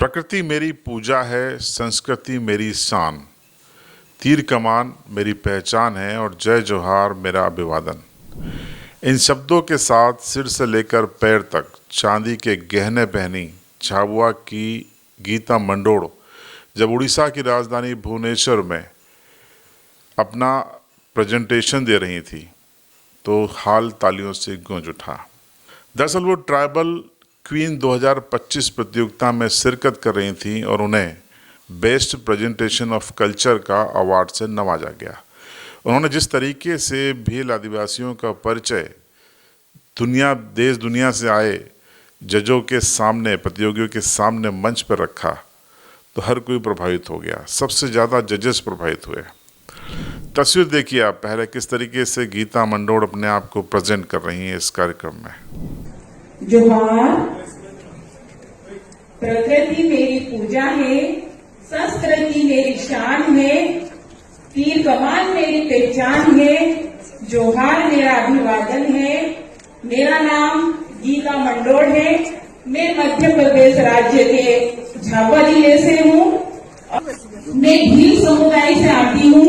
प्रकृति मेरी पूजा है, संस्कृति मेरी शान, तीर कमान मेरी पहचान है और जय जोहार मेरा अभिवादन। इन शब्दों के साथ सिर से लेकर पैर तक चांदी के गहने पहनी झाबुआ की गीता मंडोड़ जब उड़ीसा की राजधानी भुवनेश्वर में अपना प्रेजेंटेशन दे रही थी तो हाल तालियों से गूंज उठा। दरअसल वो ट्राइबल क्वीन 2025 प्रतियोगिता में शिरकत कर रही थी और उन्हें बेस्ट प्रेजेंटेशन ऑफ कल्चर का अवार्ड से नवाजा गया। उन्होंने जिस तरीके से भील आदिवासियों का परिचय देश दुनिया से आए जजों के सामने, प्रतियोगियों के सामने मंच पर रखा तो हर कोई प्रभावित हो गया। सबसे ज़्यादा जजेस प्रभावित हुए। तस्वीर देखिए आप पहले किस तरीके से गीता मंडोड़ अपने आप को प्रेजेंट कर रही हैं इस कार्यक्रम में। जोहार, प्रकृति मेरी पूजा है, संस्कृति मेरी शान है, तीर कमान मेरी पहचान है, जोहार मेरा अभिवादन है। मेरा नाम गीता मंडोड़ है। मैं मध्य प्रदेश राज्य के झाबुआ जिले से हूँ। मैं भील समुदाय से आती हूँ।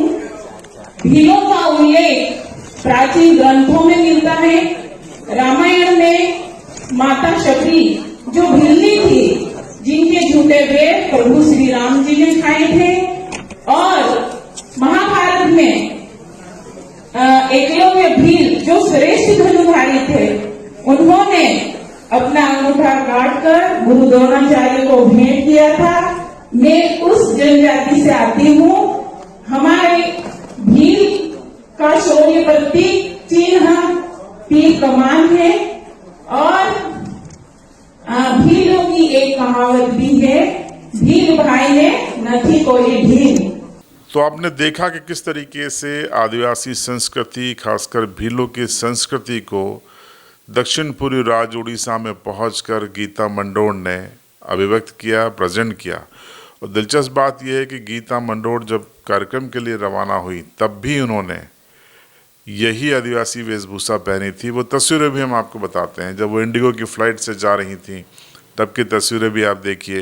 भीलों का उल्लेख प्राचीन ग्रंथों में मिलता है। रामायण में माता शबरी जो भिल्ली थी, जिनके झूठे वेद प्रभु श्री राम जी ने खाए थे, और महाभारत में एकलव्य भील जो श्रेष्ठ धनुधारी थे, उन्होंने अपना अंगूठा काटकर गुरु द्रोणाचार्य को भेंट किया था। मैं उस जनजाति से आती हूँ। हमारे भील का शौर्य प्रतीक चिन्ह तीर कमान है और भीलों की एक कहावत भी है, भील भाई है नथी कोई भील। तो आपने देखा कि किस तरीके से आदिवासी संस्कृति, खासकर भीलों की संस्कृति को दक्षिण पूर्वी राज्य उड़ीसा में पहुंचकर गीता मंडोड़ ने अभिव्यक्त किया, प्रेजेंट किया। और दिलचस्प बात यह है कि गीता मंडोड़ जब कार्यक्रम के लिए रवाना हुई तब भी उन्होंने यही आदिवासी वेशभूषा पहनी थी। वो तस्वीरें भी हम आपको बताते हैं। जब वो इंडिगो की फ़्लाइट से जा रही थी तब की तस्वीरें भी आप देखिए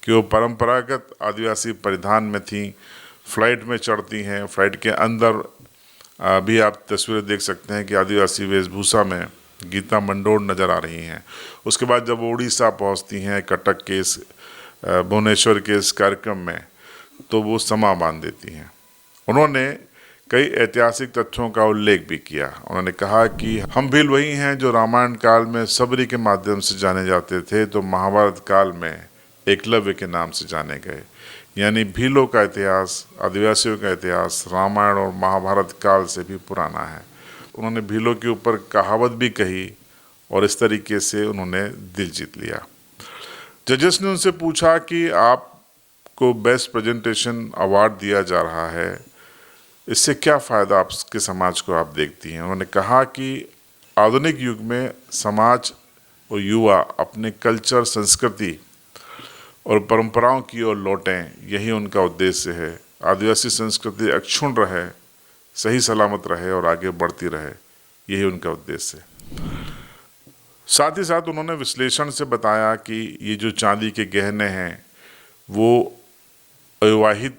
कि वो परंपरागत आदिवासी परिधान में थी। फ़्लाइट में चढ़ती हैं, फ़्लाइट के अंदर भी आप तस्वीरें देख सकते हैं कि आदिवासी वेशभूषा में गीता मंडोड़ नज़र आ रही हैं। उसके बाद जब वो उड़ीसा पहुँचती हैं, कटक के इस भुवनेश्वर के इस कार्यक्रम में, तो वो समा बांध देती हैं। उन्होंने कई ऐतिहासिक तथ्यों का उल्लेख भी किया। उन्होंने कहा कि हम भील वही हैं जो रामायण काल में सबरी के माध्यम से जाने जाते थे तो महाभारत काल में एकलव्य के नाम से जाने गए। यानी भीलों का इतिहास, आदिवासियों का इतिहास रामायण और महाभारत काल से भी पुराना है। उन्होंने भीलों के ऊपर कहावत भी कही और इस तरीके से उन्होंने दिल जीत लिया। जजेस ने उनसे पूछा कि आपको बेस्ट प्रेजेंटेशन अवार्ड दिया जा रहा है, इससे क्या फ़ायदा आपके समाज को आप देखती हैं। उन्होंने कहा कि आधुनिक युग में समाज और युवा अपने कल्चर, संस्कृति और परंपराओं की ओर लौटें, यही उनका उद्देश्य है। आदिवासी संस्कृति अक्षुण्ण रहे, सही सलामत रहे और आगे बढ़ती रहे, यही उनका उद्देश्य है। साथ ही साथ उन्होंने विश्लेषण से बताया कि ये जो चांदी के गहने हैं वो अविवाहित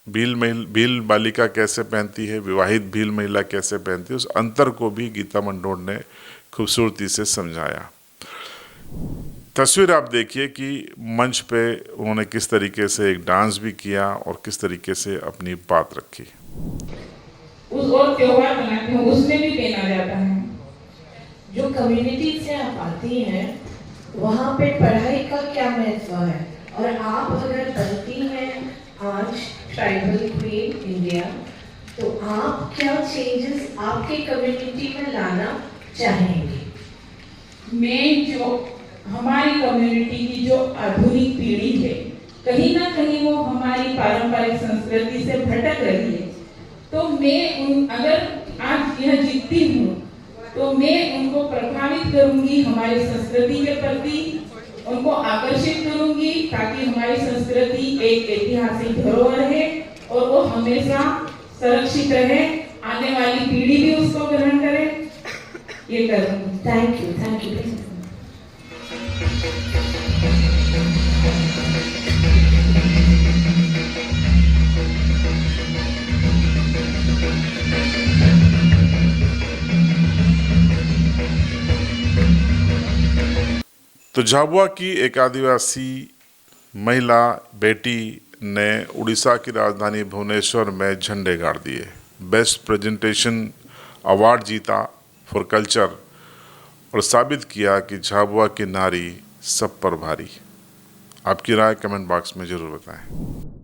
भील बालिका कैसे पहनती है, विवाहित भील महिला कैसे पहनती है, उस अंतर को भी गीता मंडोड़ ने खूबसूरती से समझाया। तस्वीर आप देखिए कि मंच पे उन्होंने किस तरीके से एक डांस भी किया और किस तरीके से अपनी बात रखी। उस और त्योहार मनाते हैं, उसमें भी पहना जाता है। जो कम्युनिटी से आप आती हैं वहाँ पे पढ़ाई का क्या महत्व है, और आप अगर बनती हैं आज ट्राइबल क्वीन इंडिया, तो आप क्या चेंजेस आपके कम्युनिटी में लाना चाहेंगे? मैं जो हमारी कम्युनिटी की जो आधुनिक पीढ़ी है, कहीं ना कहीं वो हमारी पारंपरिक संस्कृति से भटक रही है, तो मैं अगर आज यह जीतती हूँ तो मैं उनको प्रभावित करूंगी, हमारी संस्कृति के प्रति उनको आकर्षित करूंगी, ताकि हमारी संस्कृति एक ऐतिहासिक धरोहर है और वो हमेशा सुरक्षित रहे, आने वाली पीढ़ी भी उसको ग्रहण करे। ये करूंगी। Thank you. तो झाबुआ की एक आदिवासी महिला बेटी ने उड़ीसा की राजधानी भुवनेश्वर में झंडे गाड़ दिए, बेस्ट प्रेजेंटेशन अवार्ड जीता फॉर कल्चर और साबित किया कि झाबुआ की नारी सब पर भारी। आपकी राय कमेंट बॉक्स में जरूर बताएं।